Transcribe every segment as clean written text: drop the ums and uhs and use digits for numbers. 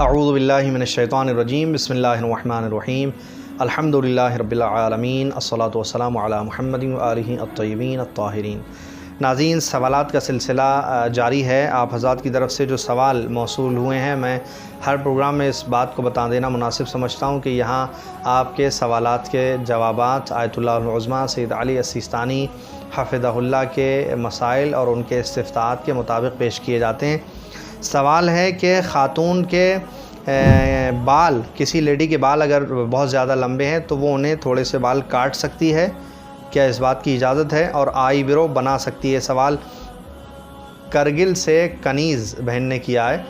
اعوذ باللہ من الشیطان الرجیم بسم اللہ الرحمن الرحیم الحمدللہ رب العالمین الصلاۃ والسلام علی محمد وآلہ الطیبین الطاہرین۔ ناظرین، سوالات کا سلسلہ جاری ہے۔ آپ حضرات کی طرف سے جو سوال موصول ہوئے ہیں، میں ہر پروگرام میں اس بات کو بتا دینا مناسب سمجھتا ہوں کہ یہاں آپ کے سوالات کے جوابات آیت اللہ العظمیٰ سید علی السیستانی حفظہ اللہ کے مسائل اور ان کے استفتاءات کے مطابق پیش کیے جاتے ہیں۔ سوال ہے کہ خاتون کے بال، کسی لیڈی کے بال اگر بہت زیادہ لمبے ہیں تو وہ انہیں تھوڑے سے بال کاٹ سکتی ہے، کیا اس بات کی اجازت ہے؟ اور آئی برو بنا سکتی ہے؟ سوال کرگل سے کنیز بہن نے کیا ہے۔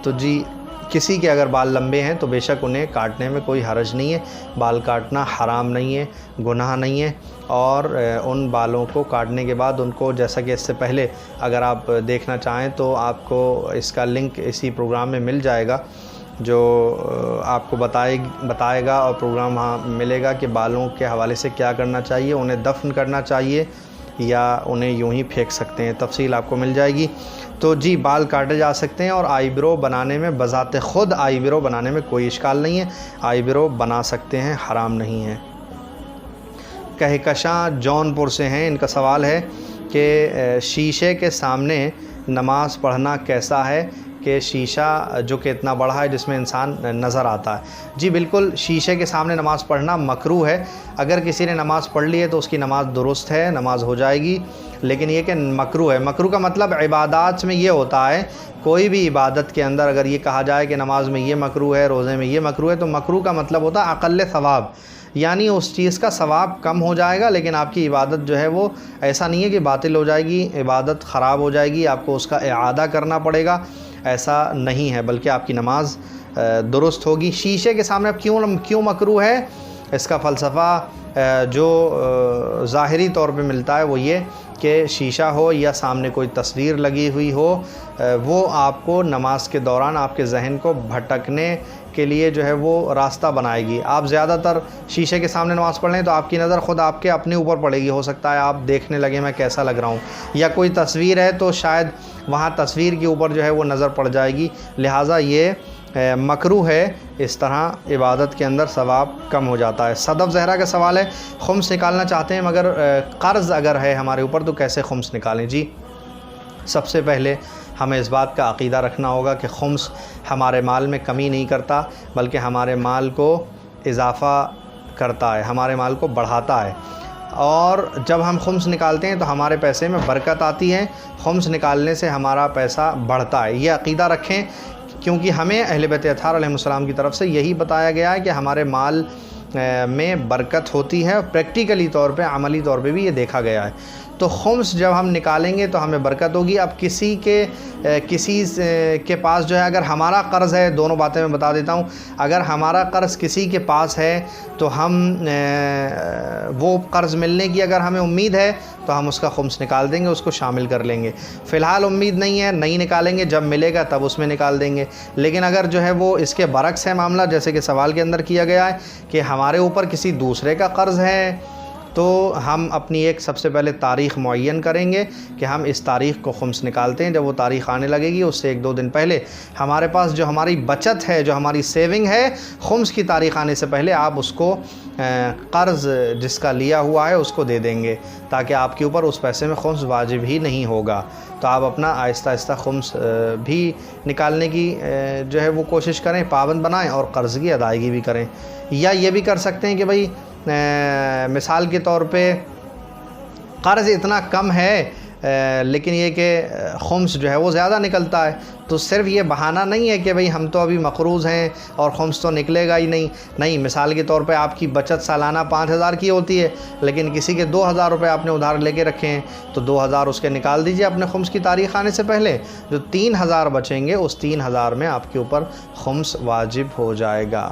تو جی، کسی کے اگر بال لمبے ہیں تو بے شک انہیں کاٹنے میں کوئی حرج نہیں ہے، بال کاٹنا حرام نہیں ہے، گناہ نہیں ہے۔ اور ان بالوں کو کاٹنے کے بعد ان کو، جیسا کہ اس سے پہلے اگر آپ دیکھنا چاہیں تو آپ کو اس کا لنک اسی پروگرام میں مل جائے گا، جو آپ کو بتائے گا اور پروگرام وہاں ملے گا کہ بالوں کے حوالے سے کیا کرنا چاہیے، انہیں دفن کرنا چاہیے یا انہیں یوں ہی پھینک سکتے ہیں، تفصیل آپ کو مل جائے گی۔ تو جی، بال کاٹے جا سکتے ہیں اور آئی برو بنانے میں، بذات خود آئی برو بنانے میں کوئی اشکال نہیں ہے، آئی برو بنا سکتے ہیں، حرام نہیں ہے۔ کہکشاں جونپور سے ہیں، ان کا سوال ہے کہ شیشے کے سامنے نماز پڑھنا کیسا ہے؟ کہ شیشہ جو کہ اتنا بڑا ہے جس میں انسان نظر آتا ہے۔ جی بالکل، شیشے کے سامنے نماز پڑھنا مکروہ ہے۔ اگر کسی نے نماز پڑھ لی ہے تو اس کی نماز درست ہے، نماز ہو جائے گی، لیکن یہ کہ مکروہ ہے۔ مکروہ کا مطلب عبادات میں یہ ہوتا ہے، کوئی بھی عبادت کے اندر اگر یہ کہا جائے کہ نماز میں یہ مکروہ ہے، روزے میں یہ مکروہ ہے، تو مکروہ کا مطلب ہوتا ہے اقل ثواب، یعنی اس چیز کا ثواب کم ہو جائے گا، لیکن آپ کی عبادت جو ہے وہ ایسا نہیں ہے کہ باطل ہو جائے گی، عبادت خراب ہو جائے گی، آپ کو اس کا اعادہ کرنا پڑے گا، ایسا نہیں ہے، بلکہ آپ کی نماز درست ہوگی۔ شیشے کے سامنے اب کیوں مکروہ ہے؟ اس کا فلسفہ جو ظاہری طور پہ ملتا ہے وہ یہ کہ شیشہ ہو یا سامنے کوئی تصویر لگی ہوئی ہو، وہ آپ کو نماز کے دوران آپ کے ذہن کو بھٹکنے کے لیے جو ہے وہ راستہ بنائے گی۔ آپ زیادہ تر شیشے کے سامنے نماز پڑھ لیں تو آپ کی نظر خود آپ کے اپنے اوپر پڑے گی، ہو سکتا ہے آپ دیکھنے لگے میں کیسا لگ رہا ہوں، یا کوئی تصویر ہے تو شاید وہاں تصویر کے اوپر جو ہے وہ نظر پڑ جائے گی، لہٰذا یہ مکروہ ہے، اس طرح عبادت کے اندر ثواب کم ہو جاتا ہے۔ صدف زہرا کا سوال ہے، خمس نکالنا چاہتے ہیں مگر قرض اگر ہے ہمارے اوپر تو کیسے خمس نکالیں؟ جی، سب سے پہلے ہمیں اس بات کا عقیدہ رکھنا ہوگا کہ خمس ہمارے مال میں کمی نہیں کرتا، بلکہ ہمارے مال کو اضافہ کرتا ہے، ہمارے مال کو بڑھاتا ہے۔ اور جب ہم خمس نکالتے ہیں تو ہمارے پیسے میں برکت آتی ہے، خمس نکالنے سے ہمارا پیسہ بڑھتا ہے، یہ عقیدہ رکھیں، کیونکہ ہمیں اہل بیت اطہار علیہ السلام کی طرف سے یہی بتایا گیا ہے کہ ہمارے مال میں برکت ہوتی ہے، اور پریکٹیکلی طور پہ، عملی طور پہ بھی یہ دیکھا گیا ہے۔ تو خمس جب ہم نکالیں گے تو ہمیں برکت ہوگی۔ اب کسی کے پاس جو ہے، اگر ہمارا قرض ہے، دونوں باتیں میں بتا دیتا ہوں، اگر ہمارا قرض کسی کے پاس ہے تو ہم وہ قرض ملنے کی اگر ہمیں امید ہے تو ہم اس کا خمس نکال دیں گے، اس کو شامل کر لیں گے۔ فی الحال امید نہیں ہے، نہیں نکالیں گے، جب ملے گا تب اس میں نکال دیں گے۔ لیکن اگر جو ہے وہ اس کے برعکس ہے معاملہ، جیسے کہ سوال کے اندر کیا گیا ہے کہ ہمارے اوپر کسی دوسرے کا قرض ہے، تو ہم اپنی ایک سب سے پہلے تاریخ معین کریں گے کہ ہم اس تاریخ کو خمس نکالتے ہیں۔ جب وہ تاریخ آنے لگے گی، اس سے 1-2 دن پہلے ہمارے پاس جو ہماری بچت ہے، جو ہماری سیونگ ہے، خمس کی تاریخ آنے سے پہلے آپ اس کو قرض جس کا لیا ہوا ہے اس کو دے دیں گے، تاکہ آپ کے اوپر اس پیسے میں خمس واجب ہی نہیں ہوگا۔ تو آپ اپنا آہستہ آہستہ خمس بھی نکالنے کی جو ہے وہ کوشش کریں، پابند بنائیں، اور قرض کی ادائیگی بھی کریں۔ یا یہ بھی کر سکتے ہیں کہ بھائی مثال کے طور پہ قرض اتنا کم ہے لیکن یہ کہ خمس جو ہے وہ زیادہ نکلتا ہے، تو صرف یہ بہانہ نہیں ہے کہ بھئی ہم تو ابھی مقروض ہیں اور خمس تو نکلے گا ہی نہیں۔ مثال کے طور پہ آپ کی بچت سالانہ 5000 کی ہوتی ہے، لیکن کسی کے 2000 روپے آپ نے ادھار لے کے رکھے ہیں، تو 2000 اس کے نکال دیجئے اپنے خمس کی تاریخ آنے سے پہلے، جو 3000 بچیں گے اس 3000 میں آپ کے اوپر خمس واجب ہو جائے گا۔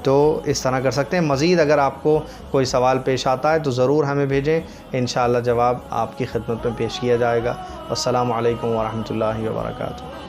تو اس طرح کر سکتے ہیں۔ مزید اگر آپ کو کوئی سوال پیش آتا ہے تو ضرور ہمیں بھیجیں، انشاءاللہ جواب آپ کی خدمت میں پیش کیا جائے گا۔ السلام علیکم ورحمۃ اللہ وبرکاتہ۔